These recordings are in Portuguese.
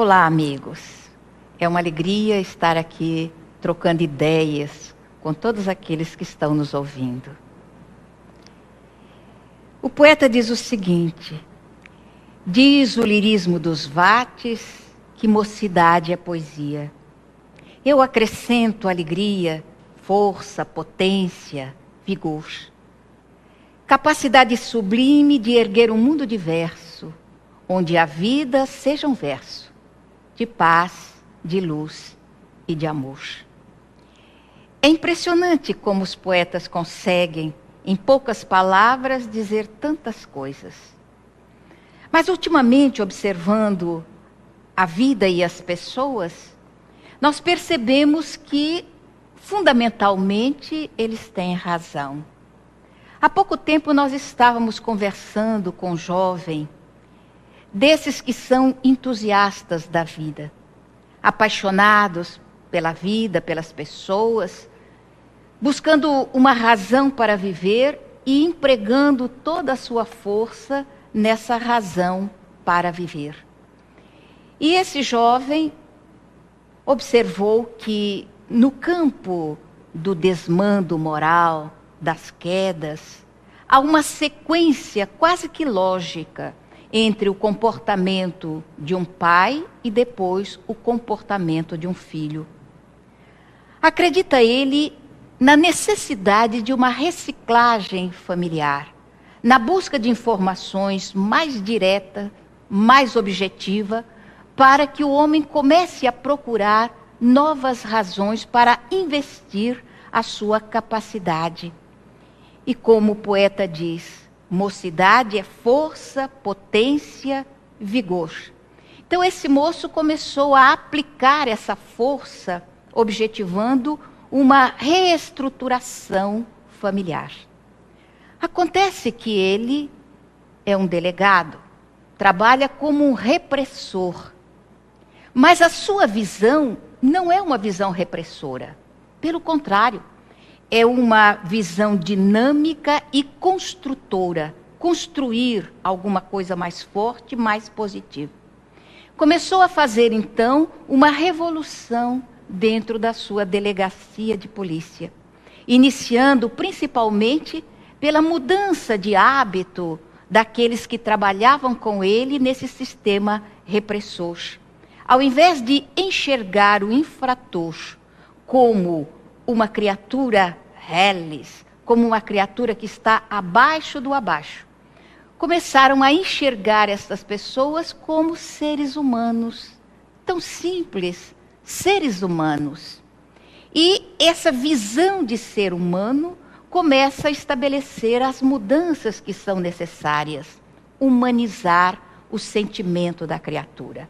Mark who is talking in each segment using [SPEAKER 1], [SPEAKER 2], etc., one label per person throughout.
[SPEAKER 1] Olá, amigos. É uma alegria estar aqui trocando ideias com todos aqueles que estão nos ouvindo. O poeta diz o seguinte: diz o lirismo dos vates que mocidade é poesia. Eu acrescento alegria, força, potência, vigor. Capacidade sublime de erguer um mundo diverso, onde a vida seja um verso de paz, de luz e de amor. É impressionante como os poetas conseguem, em poucas palavras, dizer tantas coisas. Mas, ultimamente, observando a vida e as pessoas, nós percebemos que, fundamentalmente, eles têm razão. Há pouco tempo nós estávamos conversando com um jovem, desses que são entusiastas da vida, apaixonados pela vida, pelas pessoas, buscando uma razão para viver e empregando toda a sua força nessa razão para viver. E esse jovem observou que no campo do desmando moral, das quedas, há uma sequência quase que lógica entre o comportamento de um pai e depois o comportamento de um filho. Acredita ele na necessidade de uma reciclagem familiar, na busca de informações mais direta, mais objetiva, para que o homem comece a procurar novas razões para investir a sua capacidade. E como o poeta diz, mocidade é força, potência, vigor. Então esse moço começou a aplicar essa força, objetivando uma reestruturação familiar. Acontece que ele é um delegado, trabalha como um repressor, mas a sua visão não é uma visão repressora. Pelo contrário, é uma visão dinâmica e construtora, construir alguma coisa mais forte, mais positiva. Começou a fazer, então, uma revolução dentro da sua delegacia de polícia, iniciando principalmente pela mudança de hábito daqueles que trabalhavam com ele nesse sistema repressor. Ao invés de enxergar o infrator como uma criatura reles, como uma criatura que está abaixo do abaixo, começaram a enxergar essas pessoas como seres humanos, tão simples, seres humanos. E essa visão de ser humano começa a estabelecer as mudanças que são necessárias, humanizar o sentimento da criatura.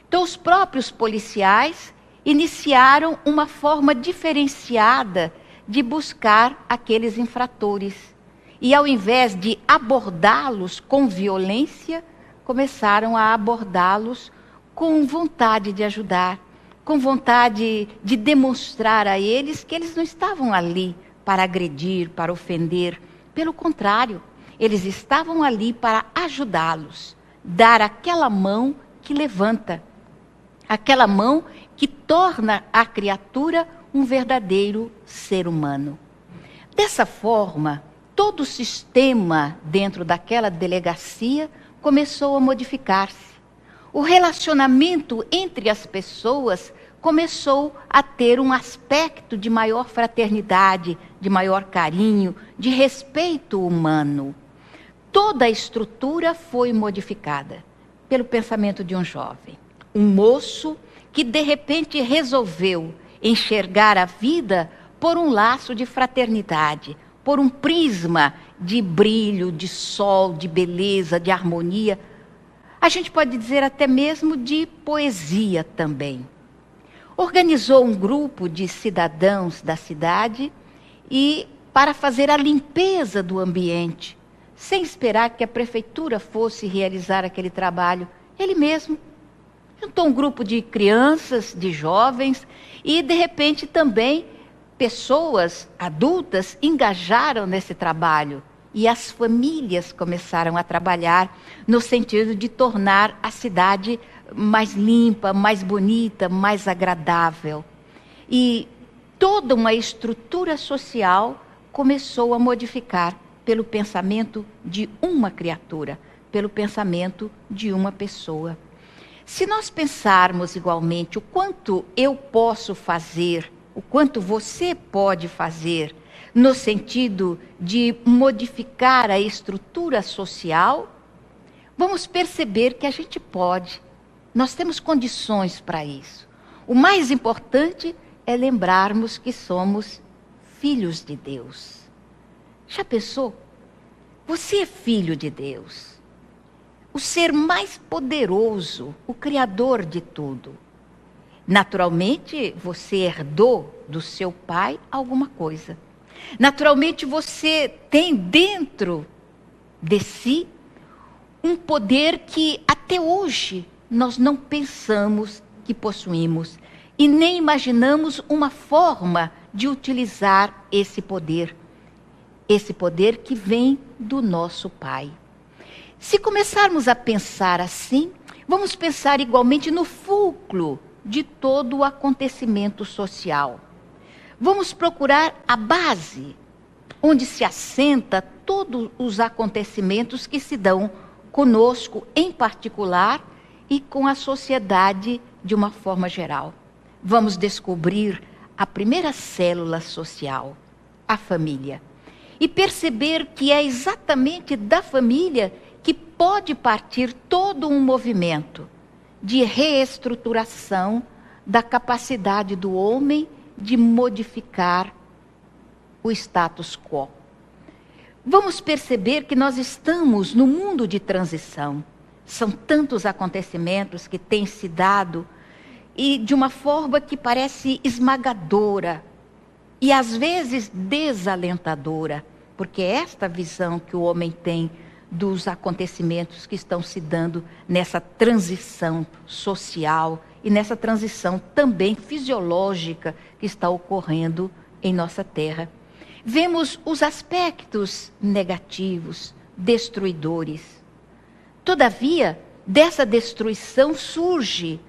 [SPEAKER 1] Então, os próprios policiais iniciaram uma forma diferenciada de buscar aqueles infratores. E ao invés de abordá-los com violência, começaram a abordá-los com vontade de ajudar, com vontade de demonstrar a eles que eles não estavam ali para agredir, para ofender. Pelo contrário, eles estavam ali para ajudá-los, dar aquela mão que levanta, aquela mão que torna a criatura um verdadeiro ser humano. Dessa forma, todo o sistema dentro daquela delegacia começou a modificar-se. O relacionamento entre as pessoas começou a ter um aspecto de maior fraternidade, de maior carinho, de respeito humano. Toda a estrutura foi modificada pelo pensamento de um jovem, um moço que de repente resolveu enxergar a vida por um laço de fraternidade, por um prisma de brilho, de sol, de beleza, de harmonia. A gente pode dizer até mesmo de poesia também. Organizou um grupo de cidadãos da cidade e para fazer a limpeza do ambiente, sem esperar que a prefeitura fosse realizar aquele trabalho, ele mesmo juntou um grupo de crianças, de jovens e, de repente, também pessoas adultas engajaram nesse trabalho e as famílias começaram a trabalhar no sentido de tornar a cidade mais limpa, mais bonita, mais agradável. E toda uma estrutura social começou a modificar pelo pensamento de uma criatura, pelo pensamento de uma pessoa. Se nós pensarmos igualmente o quanto eu posso fazer, o quanto você pode fazer, no sentido de modificar a estrutura social, vamos perceber que a gente pode. Nós temos condições para isso. O mais importante é lembrarmos que somos filhos de Deus. Já pensou? Você é filho de Deus. O ser mais poderoso, o Criador de tudo. Naturalmente, você herdou do seu pai alguma coisa. Naturalmente, você tem dentro de si um poder que até hoje nós não pensamos que possuímos e nem imaginamos uma forma de utilizar esse poder que vem do nosso Pai. Se começarmos a pensar assim, vamos pensar igualmente no fulcro de todo o acontecimento social. Vamos procurar a base, onde se assenta todos os acontecimentos que se dão conosco em particular e com a sociedade de uma forma geral. Vamos descobrir a primeira célula social, a família. E perceber que é exatamente da família que pode partir todo um movimento de reestruturação da capacidade do homem de modificar o status quo. Vamos perceber que nós estamos no mundo de transição. São tantos acontecimentos que têm se dado e de uma forma que parece esmagadora e às vezes desalentadora, porque é esta visão que o homem tem dos acontecimentos que estão se dando nessa transição social e nessa transição também fisiológica que está ocorrendo em nossa terra. Vemos os aspectos negativos, destruidores. Todavia, dessa destruição surge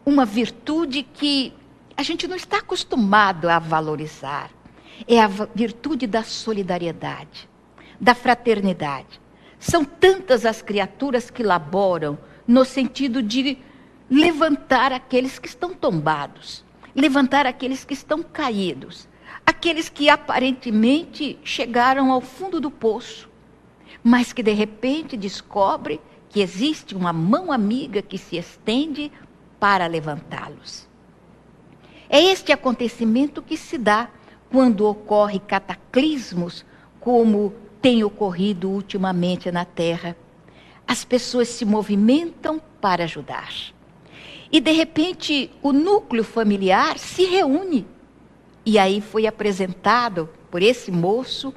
[SPEAKER 1] uma virtude que a gente não está acostumado a valorizar. É a virtude da solidariedade, da fraternidade. São tantas as criaturas que laboram no sentido de levantar aqueles que estão tombados, levantar aqueles que estão caídos, aqueles que aparentemente chegaram ao fundo do poço, mas que de repente descobre que existe uma mão amiga que se estende para levantá-los. É este acontecimento que se dá quando ocorre cataclismos, como tem ocorrido ultimamente na Terra. As pessoas se movimentam para ajudar. E de repente o núcleo familiar se reúne. E aí foi apresentado por esse moço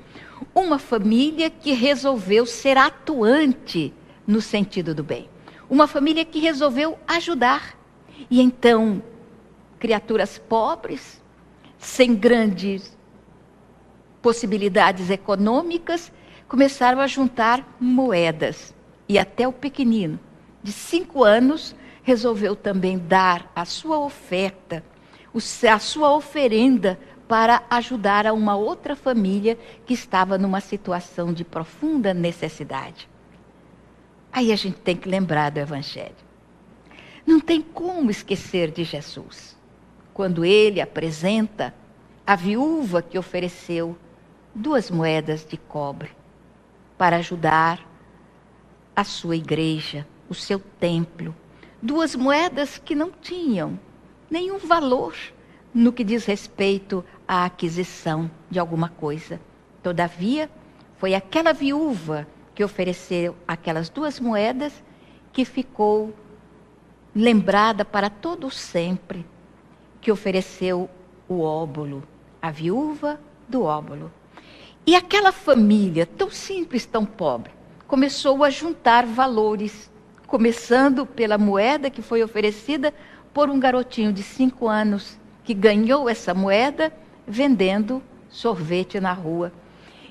[SPEAKER 1] uma família que resolveu ser atuante no sentido do bem. Uma família que resolveu ajudar. E então, criaturas pobres, sem grandes possibilidades econômicas, começaram a juntar moedas. E até o pequenino, de 5 anos, resolveu também dar a sua oferta, a sua oferenda para ajudar a uma outra família que estava numa situação de profunda necessidade. Aí a gente tem que lembrar do Evangelho. Não tem como esquecer de Jesus. Quando ele apresenta a viúva que ofereceu 2 moedas de cobre para ajudar a sua igreja, o seu templo. 2 moedas que não tinham nenhum valor no que diz respeito à aquisição de alguma coisa. Todavia, foi aquela viúva que ofereceu aquelas 2 moedas que ficou lembrada para todo sempre, que ofereceu o óbolo, a viúva do óbolo. E aquela família, tão simples, tão pobre, começou a juntar valores, começando pela moeda que foi oferecida por um garotinho de 5 anos, que ganhou essa moeda vendendo sorvete na rua.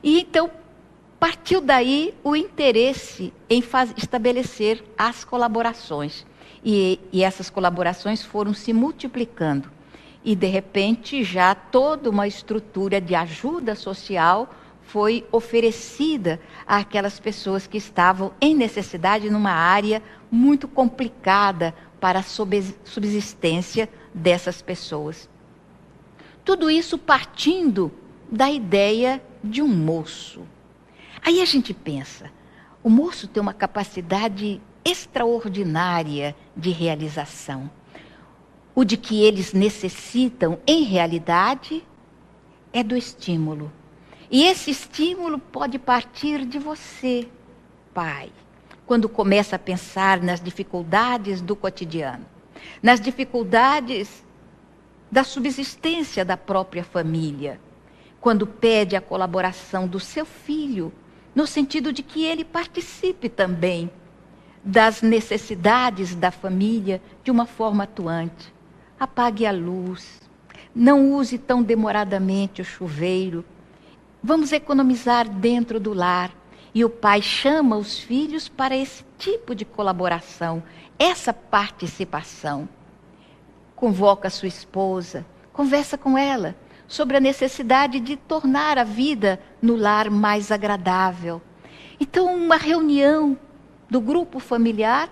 [SPEAKER 1] E então partiu daí o interesse em estabelecer as colaborações. E essas colaborações foram se multiplicando. E, de repente, já toda uma estrutura de ajuda social foi oferecida àquelas pessoas que estavam em necessidade numa área muito complicada para a subsistência dessas pessoas. Tudo isso partindo da ideia de um moço. Aí a gente pensa, o moço tem uma capacidade extraordinária de realização. O de que eles necessitam, em realidade, é do estímulo. E esse estímulo pode partir de você, pai, quando começa a pensar nas dificuldades do cotidiano, nas dificuldades da subsistência da própria família, quando pede a colaboração do seu filho, no sentido de que ele participe também das necessidades da família de uma forma atuante. Apague a luz, não use tão demoradamente o chuveiro. Vamos economizar dentro do lar. E o pai chama os filhos para esse tipo de colaboração, essa participação. Convoca a sua esposa, conversa com ela sobre a necessidade de tornar a vida no lar mais agradável. Então, uma reunião do grupo familiar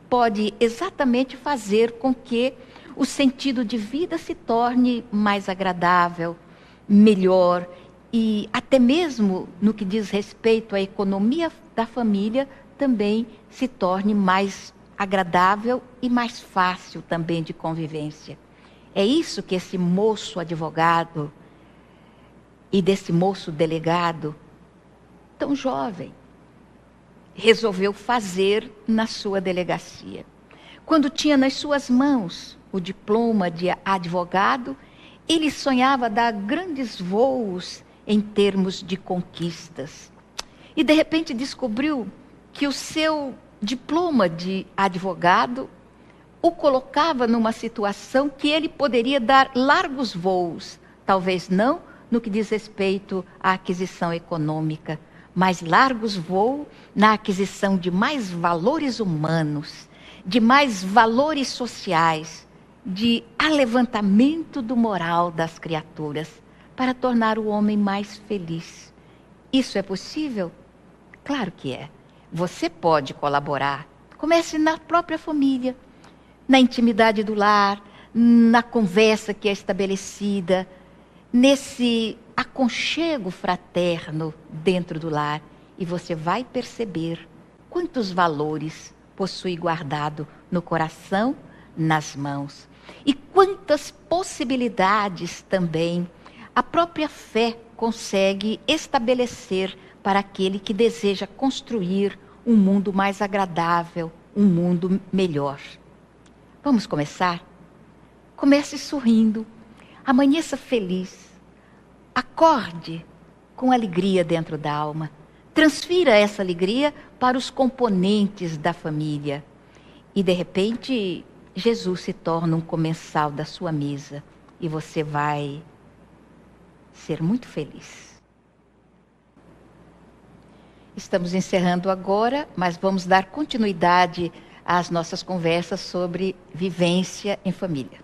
[SPEAKER 1] pode exatamente fazer com que o sentido de vida se torne mais agradável, melhor, e até mesmo no que diz respeito à economia da família, também se torne mais agradável e mais fácil também de convivência. É isso que esse moço advogado e desse moço delegado, tão jovem, resolveu fazer na sua delegacia. Quando tinha nas suas mãos o diploma de advogado, ele sonhava dar grandes voos em termos de conquistas. E de repente descobriu que o seu diploma de advogado o colocava numa situação que ele poderia dar largos voos, talvez não no que diz respeito à aquisição econômica, mas largos voos na aquisição de mais valores humanos, de mais valores sociais, de alevantamento do moral das criaturas, para tornar o homem mais feliz. Isso é possível? Claro que é. Você pode colaborar. Comece na própria família, na intimidade do lar, na conversa que é estabelecida, nesse aconchego fraterno dentro do lar. E você vai perceber quantos valores possui guardado no coração, nas mãos. E quantas possibilidades também a própria fé consegue estabelecer para aquele que deseja construir um mundo mais agradável, um mundo melhor. Vamos começar? Comece sorrindo, amanheça feliz, acorde com alegria dentro da alma, transfira essa alegria para os componentes da família e de repente Jesus se torna um comensal da sua mesa e você vai ser muito feliz. Estamos encerrando agora, mas vamos dar continuidade às nossas conversas sobre vivência em família.